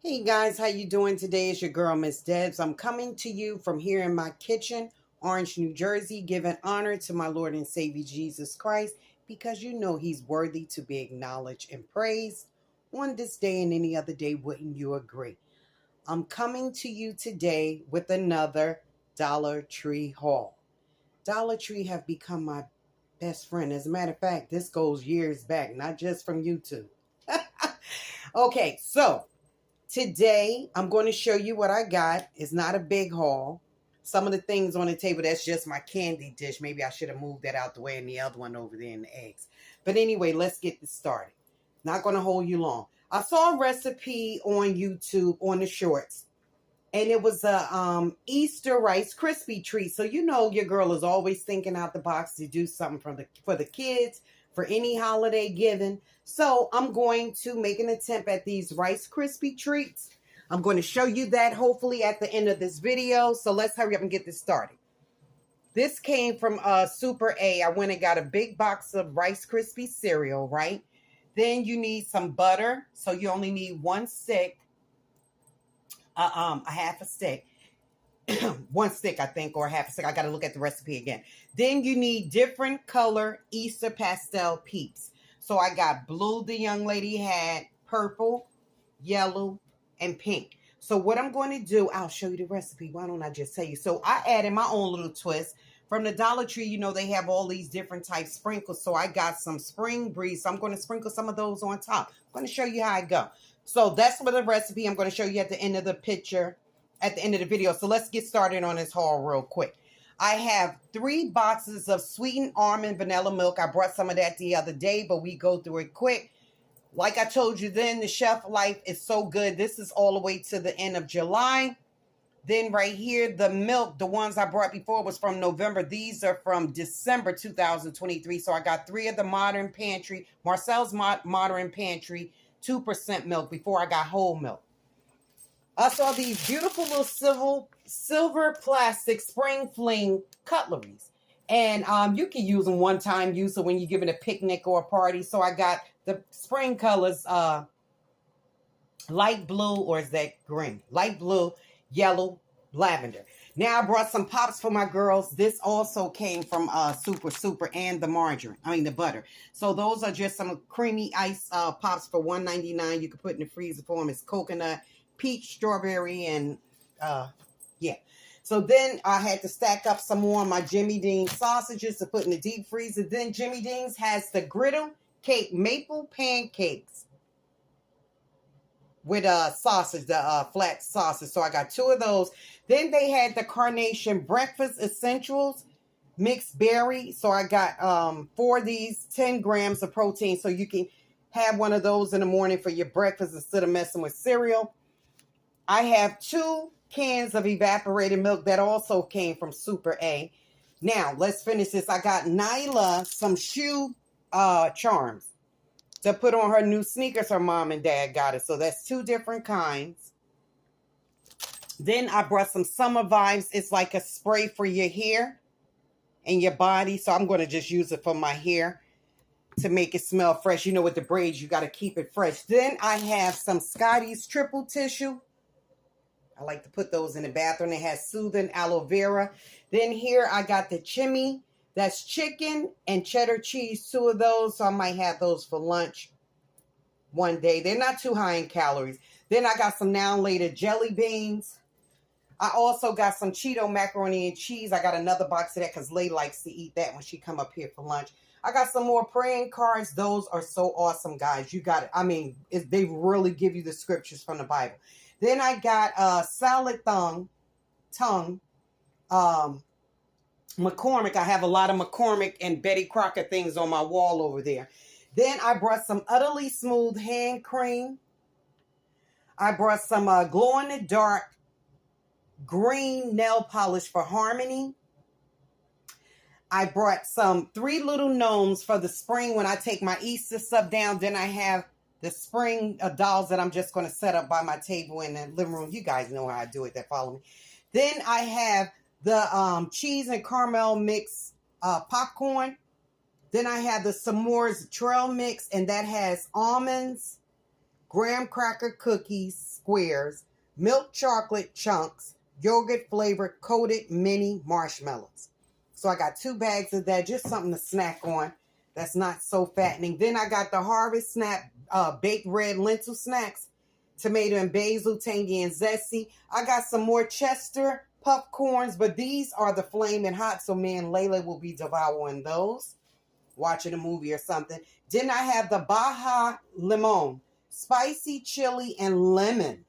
Hey guys, how you doing today? It's your girl, Miss Debs. I'm coming to you from here in my kitchen, Orange, New Jersey, giving honor to my Lord and Savior Jesus Christ because you know he's worthy to be acknowledged and praised on this day and any other day. Wouldn't you agree? I'm coming to you today with another Dollar Tree haul. Dollar Tree have become my best friend. As a matter of fact, this goes years back, not just from YouTube. Okay, so today, I'm going to show you what I got. It's not a big haul. Some of the things on the table, that's just my candy dish. Maybe I should have moved that out the way and the other one over there in the eggs. But anyway, let's get this started. Not going to hold you long. I saw a recipe on YouTube on the shorts. And it was a Easter Rice Krispie treat. So you know your girl is always thinking out the box to do something for the kids, for any holiday given. So I'm going to make an attempt at these Rice Krispie treats. I'm going to show you that hopefully at the end of this video. So let's hurry up and get this started. This came from Super A. I went and got a big box of Rice Krispie cereal, right? Then you need some butter. So you only need one stick. A half a stick. One stick, I think, or half a stick. I got to look at the recipe again. Then you need different color Easter pastel Peeps. So I got blue, the young lady had, purple, yellow, and pink. So what I'm going to do, I'll show you the recipe. Why don't I just tell you? So I added my own little twist. From the Dollar Tree, you know, they have all these different types of sprinkles. So I got some spring breeze. So I'm going to sprinkle some of those on top. I'm going to show you how I go. So that's for the recipe. I'm going to show you at the end of the picture, at the end of the video. So let's get started on this haul real quick. I have 3 boxes of sweetened almond vanilla milk. I brought some of that the other day, but we go through it quick. Like I told you then, the shelf life is so good. This is all the way to the end of July. Then right here, the milk, the ones I brought before was from November. These are from December 2023. So I got 3 of the Modern Pantry, Marcel's Modern Pantry, 2% milk before I got whole milk. I saw these beautiful little silver plastic spring fling cutleries. And you can use them one-time use or when you're giving a picnic or a party. So I got the spring colors, light blue, or is that green? Light blue, yellow, lavender. Now I brought some pops for my girls. This also came from Super and the margarine. I mean the butter. So those are just some creamy ice pops for $1.99. You can put in the freezer for them. It's coconut, peach, strawberry, and yeah. So then I had to stack up some more of my Jimmy Dean sausages to put in the deep freezer. Then Jimmy Dean's has the griddle cake maple pancakes with sausage, the flat sausage. So I got 2 of those. Then they had the Carnation Breakfast Essentials mixed berry. So I got 4 of these, 10 grams of protein. So you can have one of those in the morning for your breakfast instead of messing with cereal. I have 2 cans of evaporated milk that also came from Super A. Now, let's finish this. I got Nyla some shoe charms to put on her new sneakers her mom and dad got it. So that's 2 different kinds. Then I brought some Summer Vibes. It's like a spray for your hair and your body. So I'm going to just use it for my hair to make it smell fresh. You know, with the braids, you got to keep it fresh. Then I have some Scotty's Triple Tissue. I like to put those in the bathroom. It has soothing aloe vera. Then here I got the chimney. That's chicken and cheddar cheese, 2 of those. So I might have those for lunch one day. They're not too high in calories. Then I got some now and later jelly beans. I also got some Cheeto macaroni and cheese. I got another box of that because Lay likes to eat that when she come up here for lunch. I got some more praying cards. Those are so awesome, guys. You got it. I mean, they really give you the scriptures from the Bible. Then I got salad tongue. McCormick. I have a lot of McCormick and Betty Crocker things on my wall over there. Then I brought some Utterly Smooth hand cream. I brought some glow-in-the-dark green nail polish for Harmony. I brought some 3 little gnomes for the spring when I take my Easter stuff down. Then I have the spring dolls that I'm just going to set up by my table in the living room. You guys know how I do it that follow me. Then I have the cheese and caramel mix popcorn. Then I have the s'mores trail mix, and that has almonds, graham cracker cookies, squares, milk chocolate chunks, yogurt flavored coated mini marshmallows. So I got 2 bags of that, just something to snack on. That's not so fattening. Then I got the Harvest Snap baked red lentil snacks. Tomato and basil, tangy and zesty. I got some more Chester puffcorns, but these are the flaming hot, so me and Layla will be devouring those, watching a movie or something. Then I have the Baja Limon, spicy chili and lemon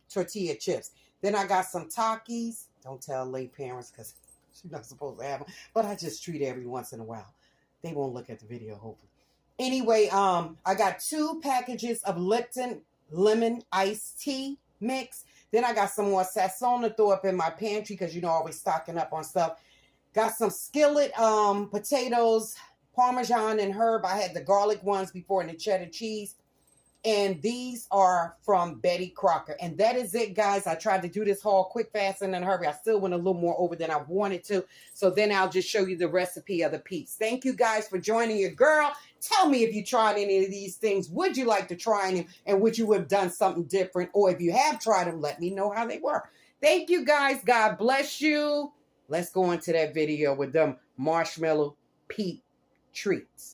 tortilla chips. Then I got some Takis. Don't tell late parents because she's not supposed to have them, but I just treat every once in a while. They won't look at the video, hopefully. Anyway, I got 2 packages of Lipton lemon iced tea mix. Then I got some more Sasson to throw up in my pantry because, you know, always stocking up on stuff. Got some skillet potatoes, Parmesan and herb. I had the garlic ones before and the cheddar cheese. And these are from Betty Crocker. And that is it, guys. I tried to do this haul quick, fast, and in a hurry. I still went a little more over than I wanted to. So then I'll just show you the recipe of the Peeps. Thank you, guys, for joining your girl. Tell me if you tried any of these things. Would you like to try them? And would you have done something different? Or if you have tried them, let me know how they were. Thank you, guys. God bless you. Let's go into that video with them marshmallow Peep treats.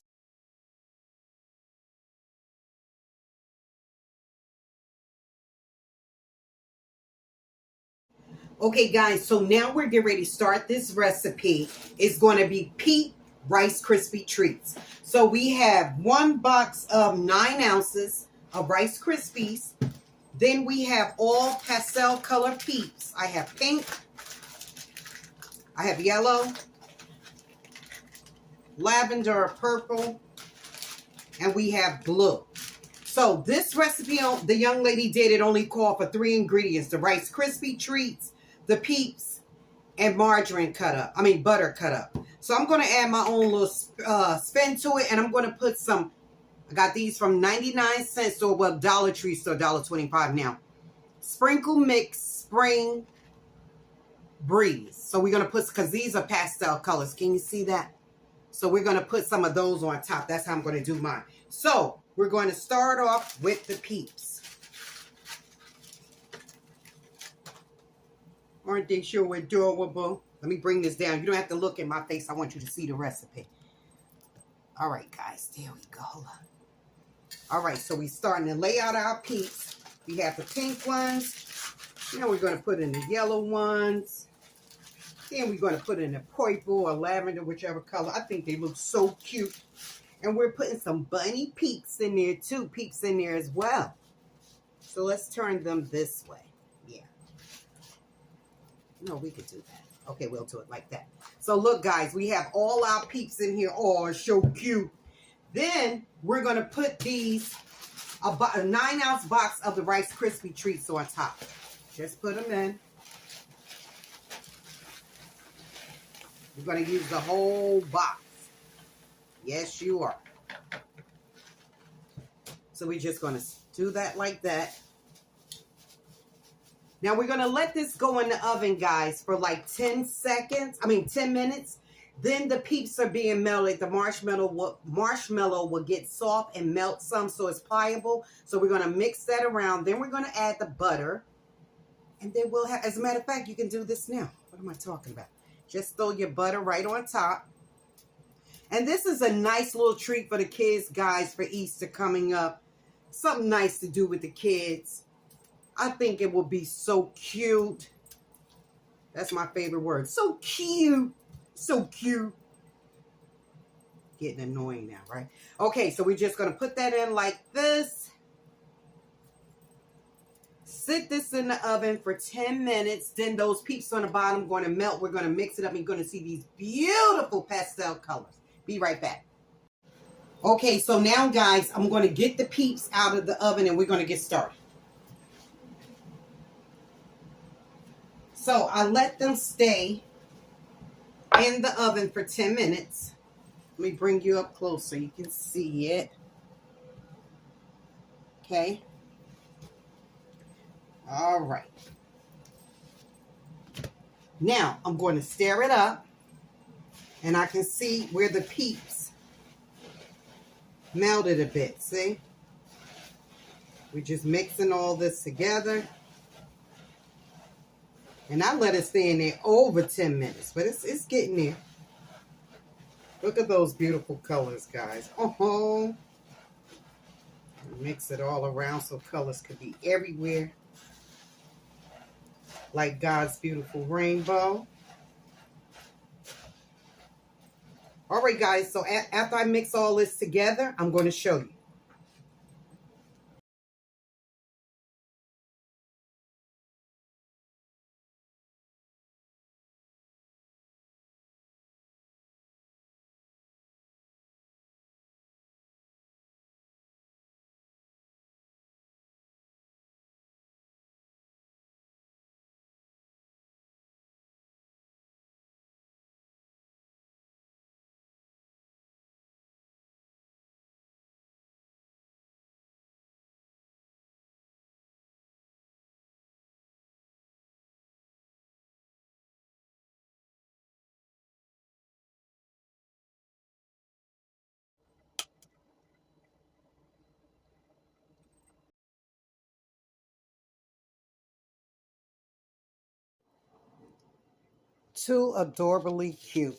Okay, guys, so now we're getting ready to start this recipe. It's going to be Peep Rice Krispie treats. So we have 1 box of 9 ounces of Rice Krispies. Then we have all pastel color Peeps. I have pink. I have yellow, lavender or purple, and we have blue. So this recipe, the young lady did, it only called for 3 ingredients: the Rice Krispie treats, the Peeps, and margarine cut up. Butter cut up. So I'm going to add my own little spin to it, and I'm going to put some, I got these from 99 cents store, well, Dollar Tree store, $1.25 now. Sprinkle Mix Spring Breeze. So we're going to put, because these are pastel colors. Can you see that? So we're going to put some of those on top. That's how I'm going to do mine. So we're going to start off with the Peeps. Aren't they sure adorable? Let me bring this down. You don't have to look at my face. I want you to see the recipe. All right, guys. There we go. Hold on. All right, so we're starting to lay out our Peeps. We have the pink ones. Now we're going to put in the yellow ones. Then we're going to put in the purple or lavender, whichever color. I think they look so cute. And we're putting some bunny Peeps in there too. Peeps in there as well. So let's turn them this way. Yeah. No, we could do that. Okay, we'll do it like that. So look, guys, we have all our Peeps in here. Oh, it's so cute. Then we're going to put these, a 9-ounce box of the Rice Krispie treats on top. Just put them in. You're going to use the whole box. Yes, you are. So we're just going to do that like that. Now we're going to let this go in the oven, guys, for like 10 minutes. Then the Peeps are being melted. The marshmallow will get soft and melt some so it's pliable. So we're going to mix that around. Then we're going to add the butter. And then we'll have, as a matter of fact, you can do this now. What am I talking about? Just throw your butter right on top. And this is a nice little treat for the kids, guys, for Easter coming up. Something nice to do with the kids. I think it will be so cute. That's my favorite word. So cute. So cute. Getting annoying now, right? Okay, so we're just going to put that in like this. Sit this in the oven for 10 minutes. Then those Peeps on the bottom are going to melt. We're going to mix it up. You're going to see these beautiful pastel colors. Be right back. Okay, so now, guys, I'm going to get the Peeps out of the oven and we're going to get started. So I let them stay in the oven for 10 minutes. Let me bring you up close so you can see it. Okay. All right. Now I'm going to stir it up and I can see where the Peeps melted a bit. See? We're just mixing all this together. And I let it stay in there over 10 minutes, but it's getting there. Look at those beautiful colors, guys. Oh, mix it all around so colors could be everywhere. Like God's beautiful rainbow. All right, guys, so after I mix all this together, I'm going to show you. Too adorably cute.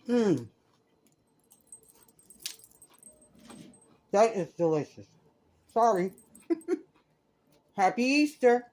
Mmm. That is delicious. Sorry. Happy Easter.